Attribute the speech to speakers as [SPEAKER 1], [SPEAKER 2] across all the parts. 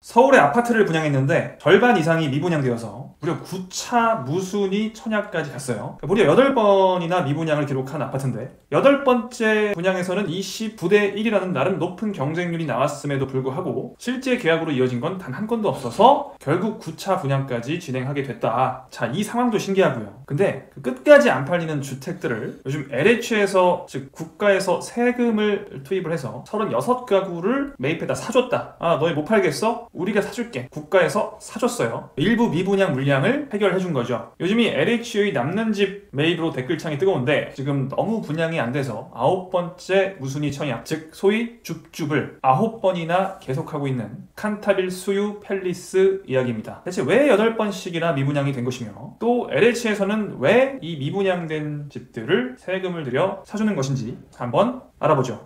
[SPEAKER 1] 서울에 아파트를 분양했는데 절반 이상이 미분양되어서 무려 9차 무순위 청약까지 갔어요. 무려 8번이나 미분양을 기록한 아파트인데 8번째 분양에서는 29대 1이라는 나름 높은 경쟁률이 나왔음에도 불구하고 실제 계약으로 이어진 건 단 한 건도 없어서 결국 9차 분양까지 진행하게 됐다. 자, 이 상황도 신기하고요. 근데 그 끝까지 안 팔리는 주택들을 요즘 LH에서, 즉 국가에서 세금을 투입을 해서 36가구를 매입해다 사줬다. 아, 너희 못 팔겠어? 우리가 사줄게. 국가에서 사줬어요. 일부 미분양 물량을 해결해준 거죠. 요즘이 LH의 남는 집 매입으로 댓글창이 뜨거운데 지금 너무 분양이 안 돼서 9번째 무순위 청약, 즉 소위 줍줍을 9번이나 계속하고 있는 칸타빌 수유 팰리스 이야기입니다. 대체 왜 8번씩이나 미분양이 된 것이며 또 LH에서는 왜 이 미분양된 집들을 세금을 들여 사주는 것인지 한번 알아보죠.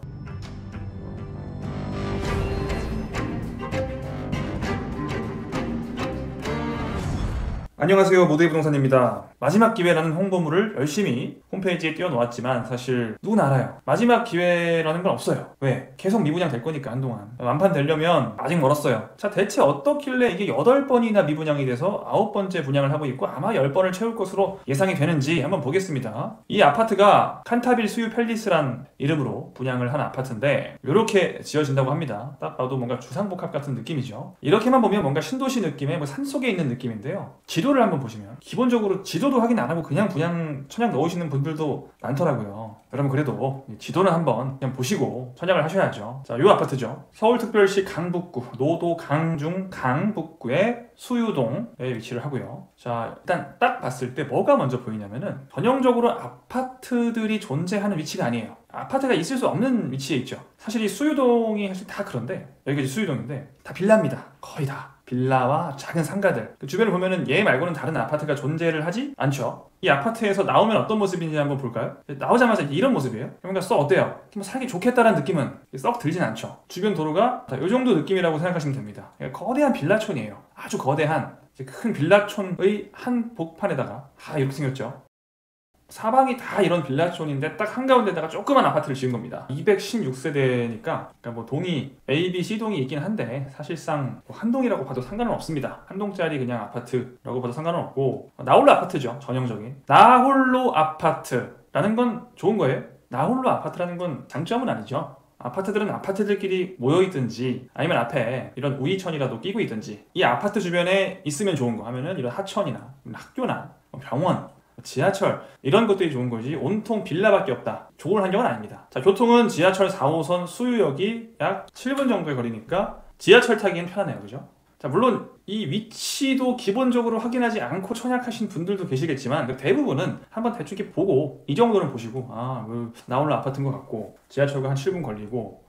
[SPEAKER 1] 안녕하세요, 모두의 부동산입니다. 마지막 기회라는 홍보물을 열심히 홈페이지에 띄워놓았지만 사실 누구나 알아요. 마지막 기회라는 건 없어요. 왜? 계속 미분양 될 거니까 한동안. 완판 되려면 아직 멀었어요. 자, 대체 어떻길래 이게 8번이나 미분양이 돼서 9번째 분양을 하고 있고 아마 10번을 채울 것으로 예상이 되는지 한번 보겠습니다. 이 아파트가 칸타빌 수유 팰리스란 이름으로 분양을 한 아파트인데 이렇게 지어진다고 합니다. 딱 봐도 뭔가 주상복합 같은 느낌이죠. 이렇게만 보면 뭔가 신도시 느낌의 뭐 산속에 있는 느낌인데요. 지도를 한번 보시면 기본적으로 지도도 확인 안 하고 그냥 분양 청약 넣으시는 분들도 많더라고요. 여러분 그래도 지도는 한번 그냥 보시고 청약을 하셔야죠. 자, 요 아파트죠. 서울특별시 강북구 노도 강중 강북구의 수유동에 위치를 하고요. 자, 일단 딱 봤을 때 뭐가 먼저 보이냐면은 전형적으로 아파트들이 존재하는 위치가 아니에요. 아파트가 있을 수 없는 위치에 있죠. 사실 이 수유동이 사실 다 그런데 여기가 이제 수유동인데 다 빌라입니다. 거의 다. 빌라와 작은 상가들. 그 주변을 보면은 얘 말고는 다른 아파트가 존재를 하지 않죠. 이 아파트에서 나오면 어떤 모습인지 한번 볼까요? 나오자마자 이런 모습이에요. 그러니까 썩 어때요? 뭐 살기 좋겠다라는 느낌은 썩 들진 않죠. 주변 도로가 이 정도 느낌이라고 생각하시면 됩니다. 그러니까 거대한 빌라촌이에요. 아주 거대한 큰 빌라촌의 한 복판에다가 이렇게 생겼죠. 사방이 다 이런 빌라촌인데 딱 한가운데다가 조그만 아파트를 지은 겁니다. 216세대니까 그러니까 뭐 동이 A, B, C 동이 있긴 한데 사실상 한 동이라고 봐도 상관은 없습니다. 한 동짜리 그냥 아파트라고 봐도 상관은 없고 나홀로 아파트죠. 전형적인 나홀로 아파트라는 건 좋은 거예요. 나홀로 아파트라는 건 장점은 아니죠. 아파트들은 아파트들끼리 모여있든지 아니면 앞에 이런 우이천이라도 끼고 있든지 이 아파트 주변에 있으면 좋은 거 하면은 이런 하천이나 학교나 병원, 지하철 이런 것들이 좋은 거지 온통 빌라밖에 없다. 좋은 환경은 아닙니다. 자, 교통은 지하철 4호선 수유역이 약 7분 정도의 거리니까 지하철 타기엔 편하네요. 그죠? 자, 물론 이 위치도 기본적으로 확인하지 않고 청약하신 분들도 계시겠지만 대부분은 한번 대충 이렇게 보고 이 정도는 보시고 나홀로 아파트인 것 같고 지하철과 한 7분 걸리고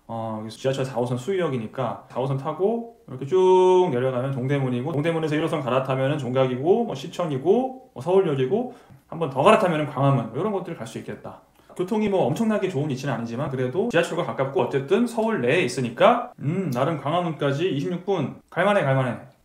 [SPEAKER 1] 지하철 4호선 수유역이니까 4호선 타고 이렇게 쭉 내려가면 동대문이고 동대문에서 1호선 갈아타면 종각이고 시청이고 서울역이고 한 번 더 갈아타면 광화문 이런 것들을 갈 수 있겠다. 교통이 뭐 엄청나게 좋은 위치는 아니지만 그래도 지하철과 가깝고 어쨌든 서울 내에 있으니까 나름 광화문까지 26분 갈만해.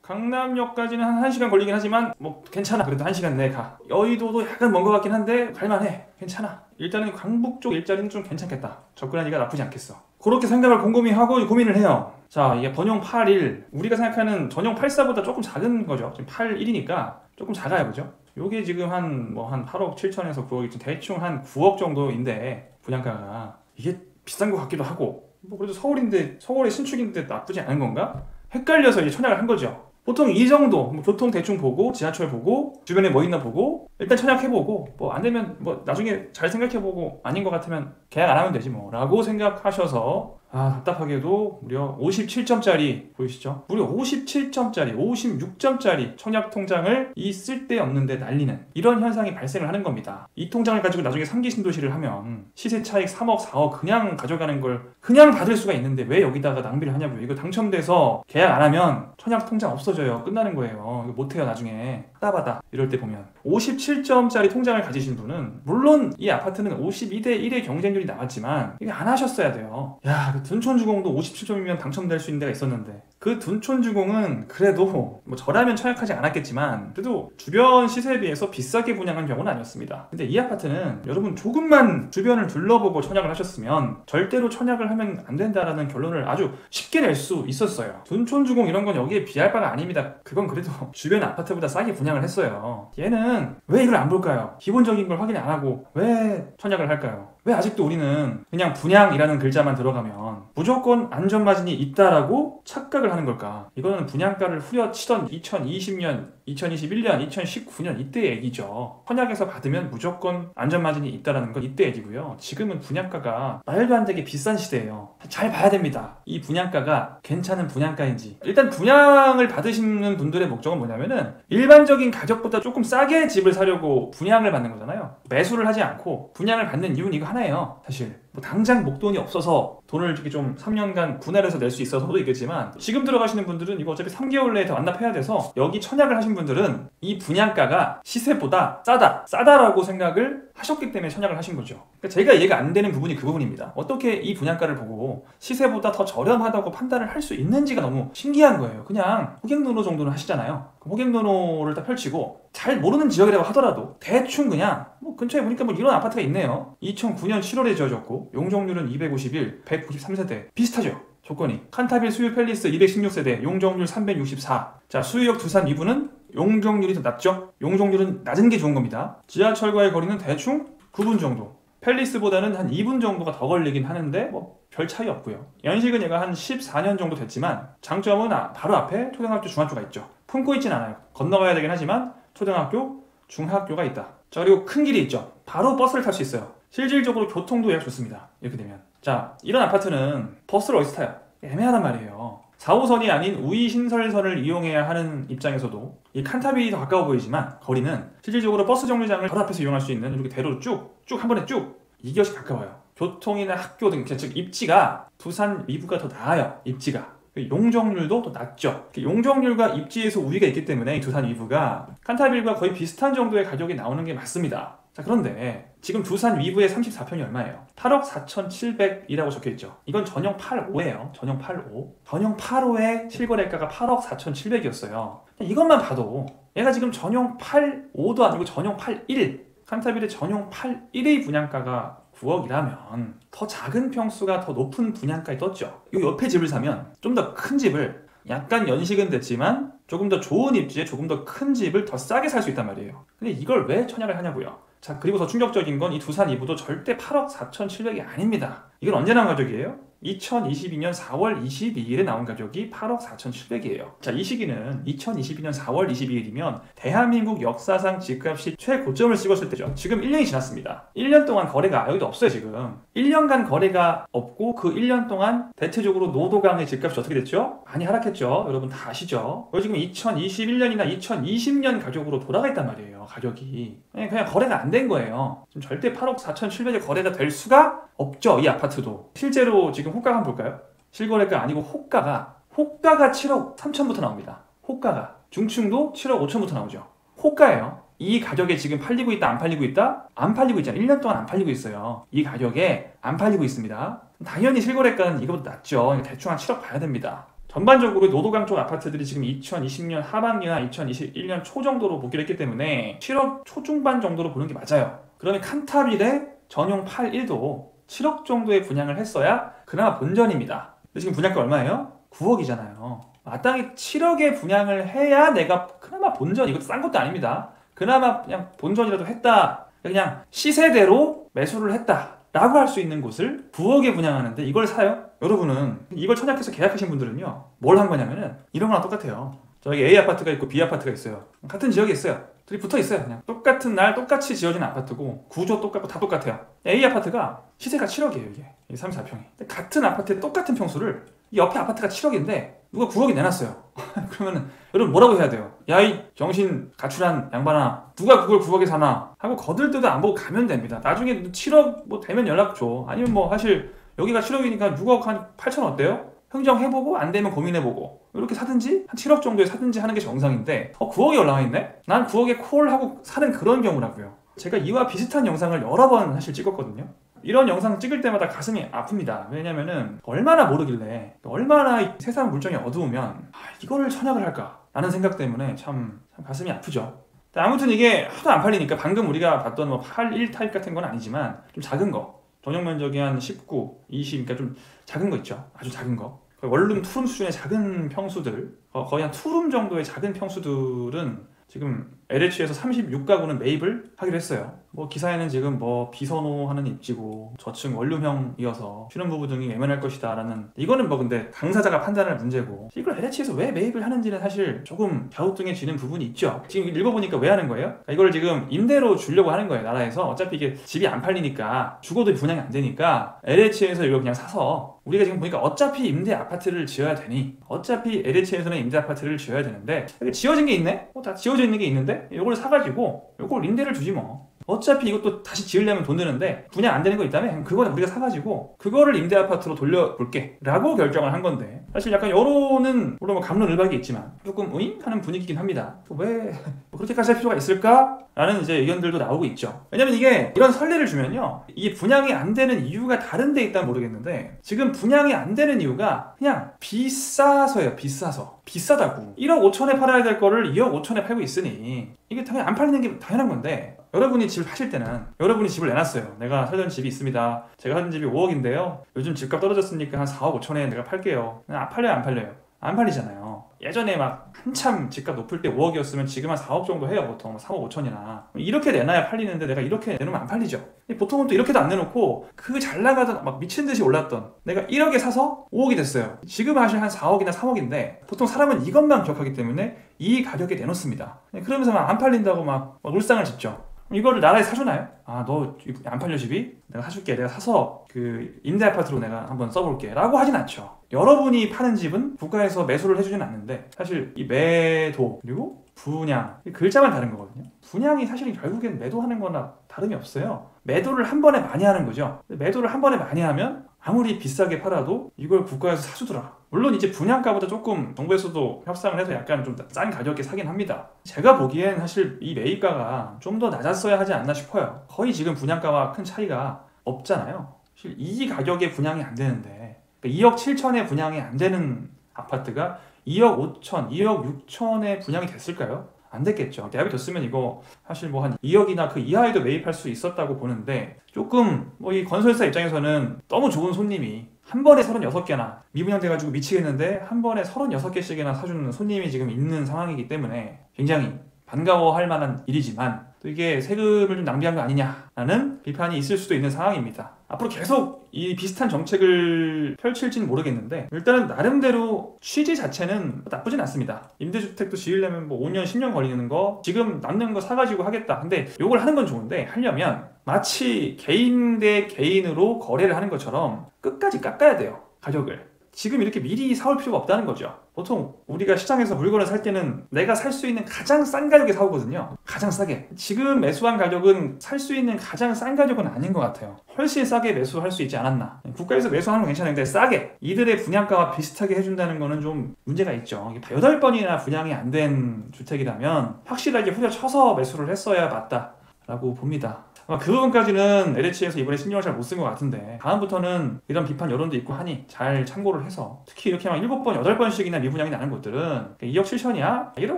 [SPEAKER 1] 강남역까지는 한 1시간 걸리긴 하지만 뭐 괜찮아. 그래도 1시간 내에 가. 여의도도 약간 먼 것 같긴 한데 갈만해. 괜찮아. 일단은 강북 쪽 일자리는 좀 괜찮겠다. 접근하기가 나쁘지 않겠어. 그렇게 생각을 곰곰이 하고 고민을 해요. 자, 이게 번용 81 우리가 생각하는 전용 84보다 조금 작은 거죠. 지금 81이니까 조금 작아요. 그죠? 요게 지금 한 8억 7천에서 9억이 대충 한 9억 정도인데 분양가가 이게 비싼 것 같기도 하고 뭐 그래도 서울인데 서울의 신축인데 나쁘지 않은 건가? 헷갈려서 이제 청약을 한 거죠. 보통 이 정도 교통 대충 보고 지하철 보고 주변에 뭐 있나 보고 일단 청약해보고 뭐 안 되면 뭐 나중에 잘 생각해보고 아닌 것 같으면 계약 안 하면 되지 뭐 라고 생각하셔서 답답하게도 무려 57점짜리 보이시죠? 무려 57점짜리 56점짜리 청약 통장을 이 쓸데없는데 날리는 이런 현상이 발생을 하는 겁니다. 이 통장을 가지고 나중에 3기 신도시를 하면 시세 차익 3억 4억 그냥 가져가는 걸 그냥 받을 수가 있는데 왜 여기다가 낭비를 하냐고요. 이거 당첨돼서 계약 안 하면 청약 통장 없어져요. 끝나는 거예요. 이거 못해요. 나중에 따바다 이럴 때 보면 57점짜리 통장을 가지신 분은 물론 이 아파트는 52대 1의 경쟁률이 나왔지만 이게 안 하셨어야 돼요. 야, 그 둔촌주공도 57점이면 당첨될 수 있는 데가 있었는데 그 둔촌주공은 그래도 뭐 저라면 청약하지 않았겠지만 그래도 주변 시세에 비해서 비싸게 분양한 경우는 아니었습니다. 근데 이 아파트는 여러분 조금만 주변을 둘러보고 청약을 하셨으면 절대로 청약을 하면 안 된다라는 결론을 아주 쉽게 낼 수 있었어요. 둔촌주공 이런 건 여기에 비할 바가 아닙니다. 그건 그래도 주변 아파트보다 싸게 분양을 했어요. 얘는 왜 이걸 안 볼까요? 기본적인 걸 확인 안 하고 왜 청약을 할까요? 왜 아직도 우리는 그냥 분양이라는 글자만 들어가면 무조건 안전마진이 있다라고 착각을 하는 걸까? 이거는 분양가를 후려치던 2020년, 2021년, 2019년 이때 얘기죠. 청약에서 받으면 무조건 안전마진이 있다라는 건 이때 얘기고요. 지금은 분양가가 말도 안 되게 비싼 시대예요. 잘 봐야 됩니다. 이 분양가가 괜찮은 분양가인지. 일단 분양을 받으시는 분들의 목적은 뭐냐면은 일반적인 가격보다 조금 싸게 집을 사려고 분양을 받는 거잖아요. 매수를 하지 않고 분양을 받는 이유는 이거 하나예요. 사실 뭐 당장 목돈이 없어서 돈을 이렇게 좀 3년간 분할해서 낼 수 있어서도 있겠지만 지금 들어가시는 분들은 이거 어차피 3개월 내에 더 완납해야 돼서 여기 청약을 하신 분들은 이 분양가가 시세보다 싸다라고 생각을 하셨기 때문에 청약을 하신 거죠. 그러니까 제가 이해가 안 되는 부분이 그 부분입니다. 어떻게 이 분양가를 보고 시세보다 더 저렴하다고 판단을 할 수 있는지가 너무 신기한 거예요. 그냥 호갱노노 정도는 하시잖아요. 호갱노노를 딱 펼치고 잘 모르는 지역이라고 하더라도 대충 그냥 뭐 근처에 보니까 뭐 이런 아파트가 있네요. 2009년 7월에 지어졌고 용적률은 251, 193세대 비슷하죠. 조건이 칸타빌 수유 팰리스 216세대 용적률 364. 자, 수유역 두산 위부는 용적률이 더 낮죠. 용적률은 낮은 게 좋은 겁니다. 지하철과의 거리는 대충 9분 정도. 팰리스보다는 한 2분 정도가 더 걸리긴 하는데 뭐 별 차이 없고요. 연식은 얘가 한 14년 정도 됐지만 장점은 바로 앞에 초등학교, 중학교가 있죠. 품고 있진 않아요. 건너가야 되긴 하지만 초등학교, 중학교가 있다. 자, 그리고 큰 길이 있죠. 바로 버스를 탈 수 있어요. 실질적으로 교통도 얘가 좋습니다. 이렇게 되면. 자, 이런 아파트는 버스를 어디서 타요? 애매하단 말이에요. 4호선이 아닌 우이신설선을 이용해야 하는 입장에서도 이 칸타빌이 더 가까워 보이지만 거리는 실질적으로 버스 정류장을 바로 앞에서 이용할 수 있는 이렇게 대로로 쭉 한 번에 쭉 2개월씩 가까워요. 교통이나 학교 등 즉 입지가 두산 위부가 더 나아요. 입지가. 용적률도 더 낮죠. 용적률과 입지에서 우위가 있기 때문에 두산 위부가 칸타빌과 거의 비슷한 정도의 가격이 나오는 게 맞습니다. 자, 그런데 지금 두산 위부의 34평이 얼마예요? 8억 4,700이라고 적혀있죠. 이건 전용 8호예요. 전용 8호. 전용 8호의 실거래가가 8억 4,700이었어요. 이것만 봐도 얘가 지금 전용 8호도 아니고 전용 81. 칸타빌의 전용 81의 분양가가 9억이라면 더 작은 평수가 더 높은 분양가에 떴죠. 이 옆에 집을 사면 좀 더 큰 집을 약간 연식은 됐지만 조금 더 좋은 입지에 조금 더 큰 집을 더 싸게 살 수 있단 말이에요. 근데 이걸 왜 청약을 하냐고요. 자, 그리고 더 충격적인 건 이 두산 위부도 절대 8억 4,700이 아닙니다. 이건 언제 나온 가격이에요? 2022년 4월 22일에 나온 가격이 8억 4,700이에요. 자, 이 시기는 2022년 4월 22일이면 대한민국 역사상 집값이 최고점을 찍었을 때죠. 지금 1년이 지났습니다. 1년 동안 거래가 여기도 없어요. 지금 1년간 거래가 없고 그 1년 동안 대체적으로 노도강의 집값이 어떻게 됐죠? 많이 하락했죠. 여러분 다 아시죠? 지금 2021년이나 2020년 가격으로 돌아가 있단 말이에요. 가격이 그냥 거래가 안 된 거예요. 지금 절대 8억 4,700에 거래가 될 수가 없죠. 이 아파트도. 실제로 지금 호가가 한번 볼까요? 실거래가 아니고 호가가 7억 3천부터 나옵니다. 호가가. 중층도 7억 5천부터 나오죠. 호가예요. 이 가격에 지금 팔리고 있다, 안 팔리고 있다? 안 팔리고 있잖아요. 1년 동안 안 팔리고 있어요. 이 가격에 안 팔리고 있습니다. 당연히 실거래가는 이거보다 낮죠. 대충 한 7억 봐야 됩니다. 전반적으로 노도강 쪽 아파트들이 지금 2020년 하반기나 2021년 초 정도로 보기로 했기 때문에 7억 초중반 정도로 보는 게 맞아요. 그러면 칸타빌의 전용 81도 7억 정도의 분양을 했어야 그나마 본전입니다. 근데 지금 분양가 얼마예요? 9억이잖아요. 마땅히 7억에 분양을 해야 내가 그나마 본전, 이것도 싼 것도 아닙니다. 그나마 그냥 본전이라도 했다. 그냥 시세대로 매수를 했다. 라고 할 수 있는 곳을 9억에 분양하는데 이걸 사요? 여러분은 이걸 청약해서 계약하신 분들은요, 뭘 한 거냐면은 이런 거랑 똑같아요. 저기 A 아파트가 있고 B 아파트가 있어요. 같은 지역에 있어요. 둘이 붙어 있어요. 그냥 똑같은 날 똑같이 지어진 아파트고 구조 똑같고 다 똑같아요. A 아파트가 시세가 7억이에요. 이게 34평이. 같은 아파트에 똑같은 평수를 이 옆에 아파트가 7억인데 누가 9억이 내놨어요. 그러면은 여러분 뭐라고 해야 돼요? 야, 이 정신 가출한 양반아, 누가 그걸 9억에 사나 하고 거들떠도 안 보고 가면 됩니다. 나중에 7억 뭐 되면 연락 줘. 아니면 뭐 사실 여기가 7억이니까 6억 한 8천 어때요? 흥정해보고 안 되면 고민해보고 이렇게 사든지 한 7억 정도에 사든지 하는 게 정상인데 9억이 올라와 있네? 난 9억에 콜하고 사는 그런 경우라고요. 제가 이와 비슷한 영상을 여러 번 사실 찍었거든요. 이런 영상 찍을 때마다 가슴이 아픕니다. 왜냐면은 얼마나 모르길래, 얼마나 이 세상 물정이 어두우면 이거를 선약을 할까 라는 생각 때문에 참 가슴이 아프죠. 아무튼 이게 하도 안 팔리니까 방금 우리가 봤던 뭐 8, 1 타입 같은 건 아니지만 좀 작은 거, 전용 면적이 한 19, 20, 그러니까 좀 작은 거 있죠. 아주 작은 거. 원룸, 투룸 수준의 작은 평수들, 거의 한 투룸 정도의 작은 평수들은 지금 LH에서 36가구는 매입을 하기로 했어요. 뭐 기사에는 지금 뭐 비선호하는 입지고 저층 원룸형이어서 신혼부부 등이 외면할 것이다 라는, 이거는 뭐 근데 당사자가 판단할 문제고, 이걸 LH에서 왜 매입을 하는지는 사실 조금 갸우뚱해지는 부분이 있죠. 지금 읽어보니까 왜 하는 거예요? 이걸 지금 임대로 주려고 하는 거예요. 나라에서. 어차피 이게 집이 안 팔리니까, 죽어도 분양이 안 되니까 LH에서 이걸 그냥 사서, 우리가 지금 보니까 어차피 임대 아파트를 지어야 되니, 어차피 LH에서는 임대 아파트를 지어야 되는데 여기 지어진 게 있네? 다 지어져 있는 게 있는데 이걸 사가지고 이걸 임대를 주지 뭐. 어차피 이것도 다시 지으려면 돈 드는데 분양 안 되는 거 있다면 그거는 우리가 사가지고 그거를 임대 아파트로 돌려볼게 라고 결정을 한 건데, 사실 약간 여론은 물론 뭐 갑론을박이 있지만 조금 우잉 하는 분위기긴 합니다. 왜 그렇게까지 할 필요가 있을까? 라는 이제 의견들도 나오고 있죠. 왜냐면 이게 이런 선례를 주면요, 이게 분양이 안 되는 이유가 다른 데 있다면 모르겠는데 지금 분양이 안 되는 이유가 그냥 비싸서예요. 비싸다고. 1억 5천에 팔아야 될 거를 2억 5천에 팔고 있으니 이게 당연히 안 팔리는 게 당연한 건데, 여러분이 집을 파실 때는 여러분이 집을 내놨어요. 내가 살던 집이 있습니다. 제가 사는 집이 5억인데요 요즘 집값 떨어졌으니까 한 4억 5천에 내가 팔게요. 안 팔려요? 안 팔려요? 안 팔리잖아요. 예전에 막 한참 집값 높을 때 5억이었으면 지금 한 4억 정도 해요. 보통 3억 5천이나 이렇게 내놔야 팔리는데 내가 이렇게 내놓으면 안 팔리죠. 보통은 또 이렇게도 안 내놓고 그 잘 나가던 막 미친 듯이 올랐던, 내가 1억에 사서 5억이 됐어요. 지금 사실 한 4억이나 3억인데 보통 사람은 이것만 기억하기 때문에 이 가격에 내놓습니다. 그러면서 막 안 팔린다고 막 울상을 짓죠. 이거를 나라에 사주나요? 너 안 팔려 집이? 내가 사줄게. 내가 사서 그 임대 아파트로 내가 한번 써볼게 라고 하진 않죠. 여러분이 파는 집은 국가에서 매수를 해주진 않는데, 사실 이 매도 그리고 분양, 글자만 다른 거거든요. 분양이 사실은 결국엔 매도하는 거나 다름이 없어요. 매도를 한 번에 많이 하는 거죠. 매도를 한 번에 많이 하면 아무리 비싸게 팔아도 이걸 국가에서 사주더라. 물론 이제 분양가보다 조금 정부에서도 협상을 해서 약간 좀 싼 가격에 사긴 합니다. 제가 보기엔 사실 이 매입가가 좀 더 낮았어야 하지 않나 싶어요. 거의 지금 분양가와 큰 차이가 없잖아요. 사실 이 가격에 분양이 안 되는데, 2억 7천에 분양이 안 되는 아파트가 2억 5천, 2억 6천에 분양이 됐을까요? 안 됐겠죠. 대합이 됐으면 이거 사실 뭐 한 2억이나 그 이하에도 매입할 수 있었다고 보는데, 조금 뭐 이 건설사 입장에서는 너무 좋은 손님이 한 번에 36개나 미분양돼가지고 미치겠는데 한 번에 36개씩이나 사주는 손님이 지금 있는 상황이기 때문에 굉장히 반가워할 만한 일이지만, 또 이게 세금을 좀 낭비한 거 아니냐라는 비판이 있을 수도 있는 상황입니다. 앞으로 계속 이 비슷한 정책을 펼칠지는 모르겠는데, 일단은 나름대로 취지 자체는 나쁘진 않습니다. 임대주택도 지으려면 뭐 5년, 10년 걸리는 거 지금 남는 거 사가지고 하겠다. 근데 요걸 하는 건 좋은데, 하려면 마치 개인 대 개인으로 거래를 하는 것처럼 끝까지 깎아야 돼요. 가격을. 지금 이렇게 미리 사올 필요가 없다는 거죠. 보통 우리가 시장에서 물건을 살 때는 내가 살 수 있는 가장 싼 가격에 사오거든요. 가장 싸게. 지금 매수한 가격은 살 수 있는 가장 싼 가격은 아닌 것 같아요. 훨씬 싸게 매수할 수 있지 않았나. 국가에서 매수하는 건 괜찮은데 싸게 이들의 분양가와 비슷하게 해준다는 거는 좀 문제가 있죠. 8번이나 분양이 안 된 주택이라면 확실하게 후려쳐서 매수를 했어야 맞다라고 봅니다. 그 부분까지는 LH에서 이번에 신경을 잘 못 쓴 것 같은데, 다음부터는 이런 비판 여론도 있고 하니 잘 참고를 해서, 특히 이렇게 막 7번, 8번씩이나 미분양이 나는 곳들은 2억 7천이야? 1억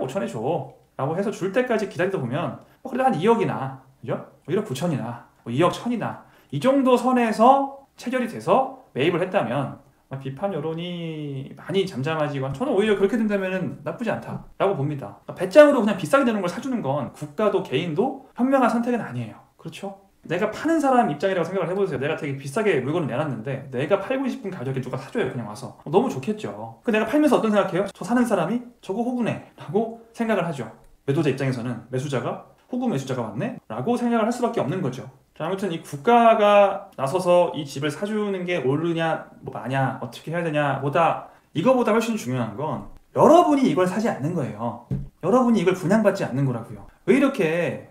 [SPEAKER 1] 5천에 줘 라고 해서 줄 때까지 기다리다 보면 그래도 한 2억이나, 그죠? 1억 9천이나 2억 1천이나 이 정도 선에서 체결이 돼서 매입을 했다면 비판 여론이 많이 잠잠해지고, 저는 오히려 그렇게 된다면 나쁘지 않다라고 봅니다. 배짱으로 그냥 비싸게 되는 걸 사주는 건 국가도 개인도 현명한 선택은 아니에요. 그렇죠? 내가 파는 사람 입장이라고 생각을 해보세요. 내가 되게 비싸게 물건을 내놨는데 내가 팔고 싶은 가격에 누가 사줘요. 그냥 와서. 너무 좋겠죠. 그 내가 팔면서 어떤 생각해요? 저 사는 사람이 저거 호구네 라고 생각을 하죠. 매도자 입장에서는 매수자가 호구 매수자가 왔네 라고 생각을 할 수밖에 없는 거죠. 자, 아무튼 이 국가가 나서서 이 집을 사주는 게 옳으냐 뭐 마냐 어떻게 해야 되냐 이거보다 훨씬 중요한 건 여러분이 이걸 사지 않는 거예요. 여러분이 이걸 분양받지 않는 거라고요. 왜 이렇게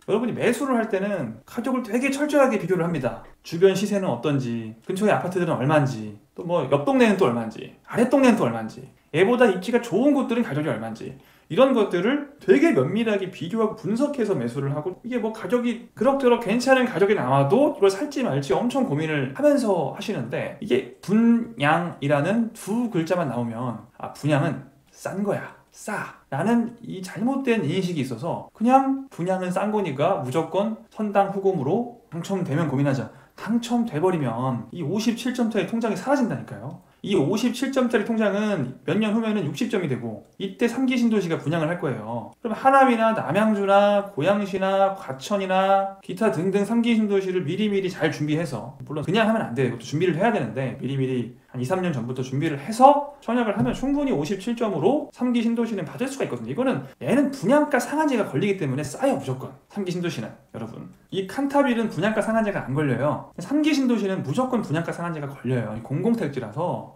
[SPEAKER 1] 여러분이 매수를 할 때는 가격을 되게 철저하게 비교를 합니다. 주변 시세는 어떤지, 근처의 아파트들은 얼마인지, 또 뭐 옆 동네는 또 얼마인지, 아랫 동네는 또 얼마인지, 얘보다 입지가 좋은 곳들은 가격이 얼마인지 이런 것들을 되게 면밀하게 비교하고 분석해서 매수를 하고, 이게 뭐 가격이 그럭저럭 괜찮은 가격이 나와도 이걸 살지 말지 엄청 고민을 하면서 하시는데, 이게 분양이라는 두 글자만 나오면 분양은 싼 거야, 싸 라는 이 잘못된 인식이 있어서 그냥 분양은 싼 거니까 무조건 선당 후금으로 당첨되면 고민하자. 당첨돼버리면 이 57점짜리 통장이 사라진다니까요. 이 57점짜리 통장은 몇 년 후면은 60점이 되고, 이때 3기 신도시가 분양을 할 거예요. 그럼 하남이나 남양주나 고양시나 과천이나 기타 등등 3기 신도시를 미리미리 잘 준비해서, 물론 그냥 하면 안 돼요. 이것도 준비를 해야 되는데 미리미리 한 2, 3년 전부터 준비를 해서 청약을 하면 충분히 57점으로 3기 신도시는 받을 수가 있거든요. 이거는 얘는 분양가 상한제가 걸리기 때문에 싸요, 무조건. 3기 신도시는 여러분, 이 칸타빌은 분양가 상한제가 안 걸려요. 3기 신도시는 무조건 분양가 상한제가 걸려요. 공공택지라서.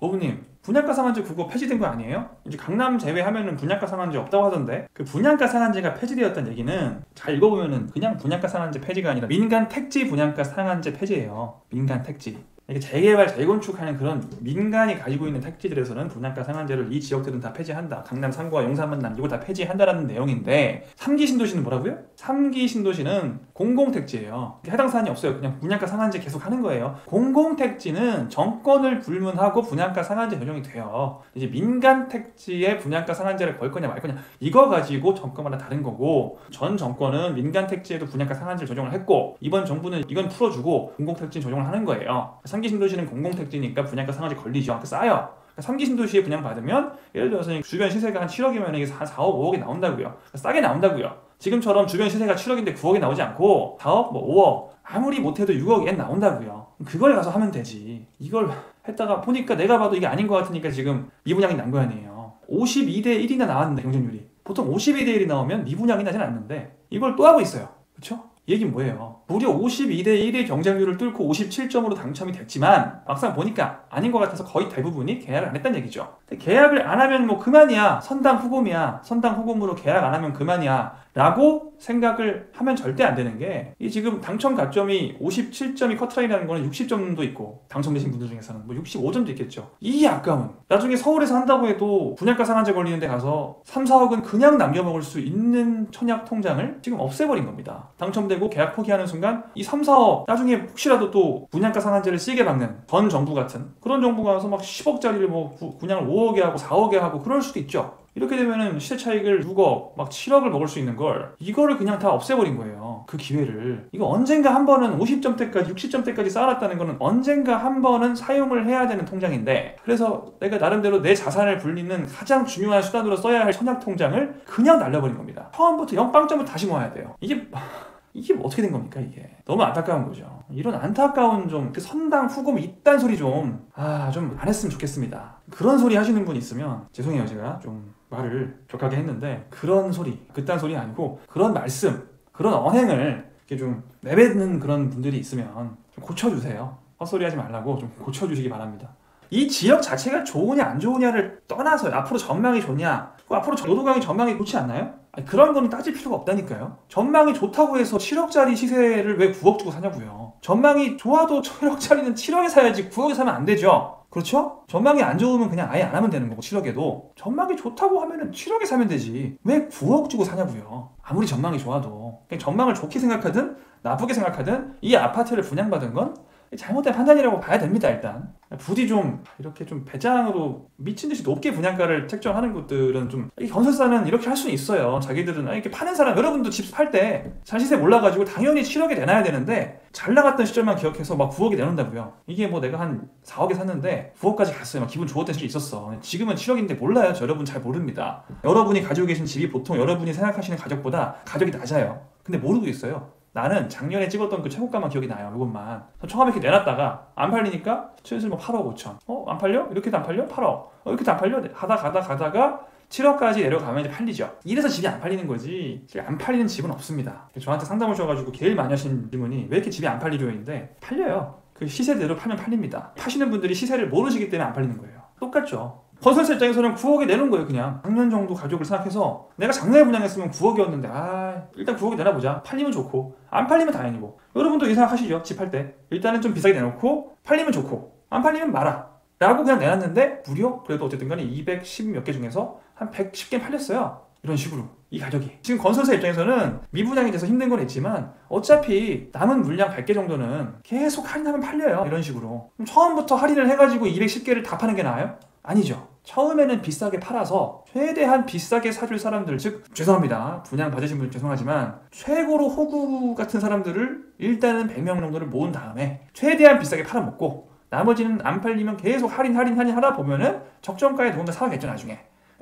[SPEAKER 1] 노부님, 분양가 상한제 그거 폐지된 거 아니에요? 이제 강남 제외하면은 분양가 상한제 없다고 하던데, 그 분양가 상한제가 폐지되었다는 얘기는 잘 읽어보면은 그냥 분양가 상한제 폐지가 아니라 민간 택지 분양가 상한제 폐지예요. 민간 택지. 이게 재개발, 재건축하는 그런 민간이 가지고 있는 택지들에서는 분양가 상한제를 이 지역들은 다 폐지한다. 강남 3구와 용산만 남기고 다 폐지한다라는 내용인데, 3기 신도시는 뭐라고요? 3기 신도시는 공공택지예요. 해당 사안이 없어요. 그냥 분양가 상한제 계속 하는 거예요. 공공택지는 정권을 불문하고 분양가 상한제 적용이 돼요. 이제 민간 택지에 분양가 상한제를 걸 거냐 말 거냐, 이거 가지고 정권마다 다른 거고, 전 정권은 민간 택지에도 분양가 상한제를 적용을 했고, 이번 정부는 이건 풀어주고 공공택지 적용을 하는 거예요. 3기 신도시는 공공택지니까 분양가 상한제 걸리죠. 싸요. 3기 신도시에 분양받으면 예를 들어서 주변 시세가 한 7억이면 이게 한 4억, 5억이 나온다고요. 싸게 나온다고요. 지금처럼 주변 시세가 7억인데 9억이 나오지 않고 4억, 5억, 아무리 못해도 6억 엔 나온다고요. 그걸 가서 하면 되지. 이걸 했다가 보니까 내가 봐도 이게 아닌 것 같으니까 지금 미분양이 난 거 아니에요. 52대 1이나 나왔는데, 경쟁률이. 보통 52대 1이 나오면 미분양이 나진 않는데 이걸 또 하고 있어요. 그쵸? 이 얘기는 뭐예요? 무려 52대 1의 경쟁률을 뚫고 57점으로 당첨이 됐지만 막상 보니까 아닌 것 같아서 거의 대부분이 계약을 안 했다는 얘기죠. 근데 계약을 안 하면 뭐 그만이야, 선당 후금이야, 선당 후금으로 계약 안 하면 그만이야 라고 생각을 하면 절대 안 되는 게, 이 지금 당첨 가점이 57점이 커트라인이라는 거는 60점도 있고, 당첨되신 분들 중에서는 뭐 65점도 있겠죠. 이 아까운, 나중에 서울에서 한다고 해도 분양가 상한제 걸리는 데 가서 3, 4억은 그냥 남겨먹을 수 있는 청약 통장을 지금 없애버린 겁니다. 당첨되고 계약 포기하는 순간 이 3, 4억 나중에 혹시라도 또 분양가 상한제를 시게 막는 전 정부 같은 그런 정부가 와서 막 10억짜리를 뭐 분양을 5억에 하고 4억에 하고 그럴 수도 있죠. 이렇게 되면은 시세 차익을 6억, 막 7억을 먹을 수 있는 걸, 이거를 그냥 다 없애버린 거예요. 그 기회를. 이거 언젠가 한 번은 50점대까지, 60점대까지 쌓아놨다는 거는 언젠가 한 번은 사용을 해야 되는 통장인데, 그래서 내가 나름대로 내 자산을 불리는 가장 중요한 수단으로 써야 할 청약 통장을 그냥 날려버린 겁니다. 처음부터 0빵점을 다시 모아야 돼요. 이게 뭐 어떻게 된 겁니까? 이게 너무 안타까운 거죠. 이런 안타까운 좀 그 선당 후금 이딴 소리 좀 안 했으면 좋겠습니다. 그런 소리 하시는 분 있으면 죄송해요. 제가 좀 말을 격하게 했는데, 그런 소리, 그딴 소리 아니고 그런 말씀, 그런 언행을 이렇게 좀 내뱉는 그런 분들이 있으면 좀 고쳐주세요. 헛소리 하지 말라고 좀 고쳐주시기 바랍니다. 이 지역 자체가 좋으냐 안 좋으냐를 떠나서 앞으로 전망이 좋냐, 앞으로 노도강이 전망이 좋지 않나요? 그런 거는 따질 필요가 없다니까요. 전망이 좋다고 해서 7억짜리 시세를 왜 9억 주고 사냐고요. 전망이 좋아도 7억짜리는 7억에 사야지 9억에 사면 안 되죠. 그렇죠? 전망이 안 좋으면 그냥 아예 안 하면 되는 거고, 7억에도 전망이 좋다고 하면은 7억에 사면 되지 왜 9억 주고 사냐고요. 아무리 전망이 좋아도. 그냥 전망을 좋게 생각하든 나쁘게 생각하든 이 아파트를 분양받은 건 잘못된 판단이라고 봐야 됩니다. 일단 부디 좀 이렇게 좀 배짱으로 미친듯이 높게 분양가를 책정하는 곳들은 좀, 이 건설사는 이렇게 할 수는 있어요. 자기들은 이렇게 파는 사람, 여러분도 집 팔 때 자시세 몰라가지고 당연히 7억에 내놔야 되는데 잘 나갔던 시절만 기억해서 막 9억에 내놓는다고요. 이게 뭐 내가 한 4억에 샀는데 9억까지 갔어요. 막 기분 좋았던 시절이 있었어. 지금은 7억인데 몰라요. 여러분 잘 모릅니다. 여러분이 가지고 계신 집이 보통 여러분이 생각하시는 가격보다 가격이 낮아요. 근데 모르고 있어요. 나는 작년에 찍었던 그 최고가만 기억이 나요. 이것만 처음에 이렇게 내놨다가 안 팔리니까 슬슬 뭐 8억 5천, 안 팔려? 이렇게도 안 팔려? 8억, 이렇게도 안 팔려? 가다가 7억까지 내려가면 이제 팔리죠. 이래서 집이 안 팔리는 거지, 안 팔리는 집은 없습니다. 저한테 상담 오셔가지고 제일 많이 하신 질문이 왜 이렇게 집이 안 팔리려인데, 팔려요. 그 시세대로 팔면 팔립니다. 파시는 분들이 시세를 모르시기 때문에 안 팔리는 거예요. 똑같죠. 건설사 입장에서는 9억에 내는 거예요. 그냥 작년 정도 가격을 생각해서 내가 작년에 분양했으면 9억이었는데 일단 9억에 내놔보자. 팔리면 좋고 안 팔리면 다행이고. 여러분도 이 생각하시죠? 집 할 때 일단은 좀 비싸게 내놓고 팔리면 좋고 안 팔리면 말아. 라고 그냥 내놨는데 무려 그래도 어쨌든 간에 210 몇 개 중에서 한 110개 팔렸어요. 이런 식으로 이 가격이. 지금 건설사 입장에서는 미분양이 돼서 힘든 건 있지만 어차피 남은 물량 100개 정도는 계속 할인하면 팔려요. 이런 식으로. 그럼 처음부터 할인을 해가지고 210개를 다 파는 게 나아요? 아니죠. 처음에는 비싸게 팔아서 최대한 비싸게 사줄 사람들, 즉 죄송합니다, 분양 받으신 분 죄송하지만 최고로 호구 같은 사람들을 일단은 100명 정도를 모은 다음에 최대한 비싸게 팔아먹고 나머지는 안 팔리면 계속 할인 하다 보면은 적정가에 누군가 사가겠죠 나중에.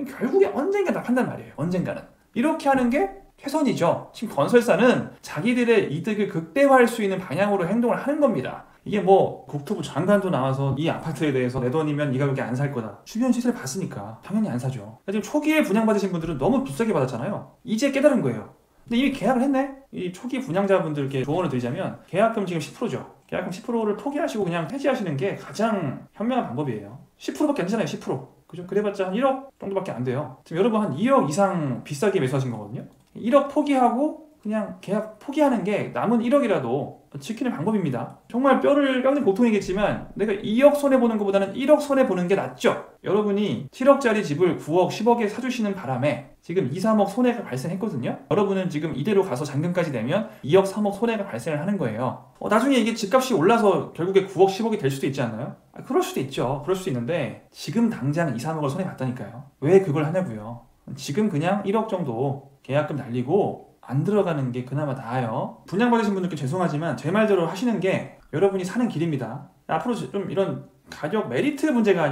[SPEAKER 1] 결국에 언젠가 다 판단 말이에요. 언젠가는. 이렇게 하는 게 최선이죠. 지금 건설사는 자기들의 이득을 극대화할 수 있는 방향으로 행동을 하는 겁니다. 이게 뭐 국토부 장관도 나와서 이 아파트에 대해서 내 돈이면 이 가격에 안 살 거다. 주변 시세를 봤으니까 당연히 안 사죠. 지금 초기에 분양받으신 분들은 너무 비싸게 받았잖아요. 이제 깨달은 거예요. 근데 이미 계약을 했네? 이 초기 분양자분들께 조언을 드리자면 계약금 지금 10%죠. 계약금 10%를 포기하시고 그냥 해지하시는 게 가장 현명한 방법이에요. 10%밖에 안 되잖아요. 10%. 그죠? 그래봤자 한 1억 정도밖에 안 돼요. 지금 여러분 한 2억 이상 비싸게 매수하신 거거든요. 1억 포기하고 그냥 계약 포기하는 게 남은 1억이라도 지키는 방법입니다. 정말 뼈를 깎는 고통이겠지만 내가 2억 손해보는 것보다는 1억 손해보는 게 낫죠. 여러분이 7억짜리 집을 9억, 10억에 사주시는 바람에 지금 2, 3억 손해가 발생했거든요. 여러분은 지금 이대로 가서 잔금까지 내면 2억, 3억 손해가 발생을 하는 거예요. 나중에 이게 집값이 올라서 결국에 9억, 10억이 될 수도 있지 않나요? 그럴 수도 있죠. 그럴 수도 있는데 지금 당장 2, 3억을 손해봤다니까요. 왜 그걸 하냐고요. 지금 그냥 1억 정도 계약금 날리고 안 들어가는 게 그나마 나아요. 분양받으신 분들께 죄송하지만 제 말대로 하시는 게 여러분이 사는 길입니다. 앞으로 좀 이런 가격 메리트가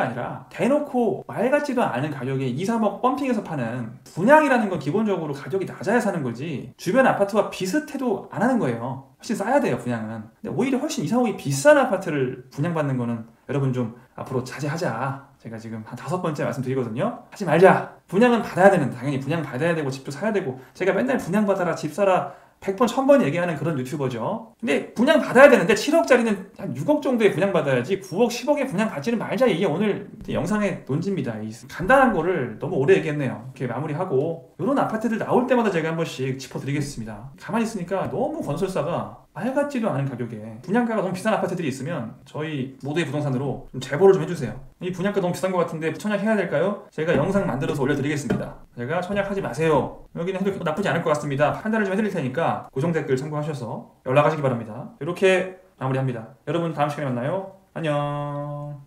[SPEAKER 1] 아니라 대놓고 말 같지도 않은 가격에 2, 3억 펌핑해서 파는 분양이라는 건 기본적으로 가격이 낮아야 사는 거지 주변 아파트와 비슷해도 안 하는 거예요. 훨씬 싸야 돼요 분양은. 근데 오히려 훨씬 2, 3억이 비싼 아파트를 분양받는 거는 여러분 좀 앞으로 자제하자. 제가 지금 한 5번째 말씀드리거든요. 하지 말자. 분양은 받아야 되는, 당연히 분양 받아야 되고 집도 사야 되고 제가 맨날 분양 받아라 집 사라 100번 1000번 얘기하는 그런 유튜버죠. 근데 분양 받아야 되는데 7억짜리는 한 6억 정도에 분양 받아야지 9억 10억에 분양 받지는 말자. 이게 오늘 영상의 논지입니다. 이 간단한 거를 너무 오래 얘기했네요. 이렇게 마무리하고 이런 아파트들 나올 때마다 제가 한 번씩 짚어드리겠습니다. 가만히 있으니까 너무 건설사가 말 같지도 않은 가격에 분양가가 너무 비싼 아파트들이 있으면 저희 모두의 부동산으로 좀 제보를 좀 해주세요. 이 분양가 너무 비싼 것 같은데 청약해야 될까요? 제가 영상 만들어서 올려드리겠습니다. 제가 청약하지 마세요. 여기는 해도 나쁘지 않을 것 같습니다. 판단을 좀 해드릴 테니까 고정 댓글 참고하셔서 연락하시기 바랍니다. 이렇게 마무리합니다. 여러분 다음 시간에 만나요. 안녕.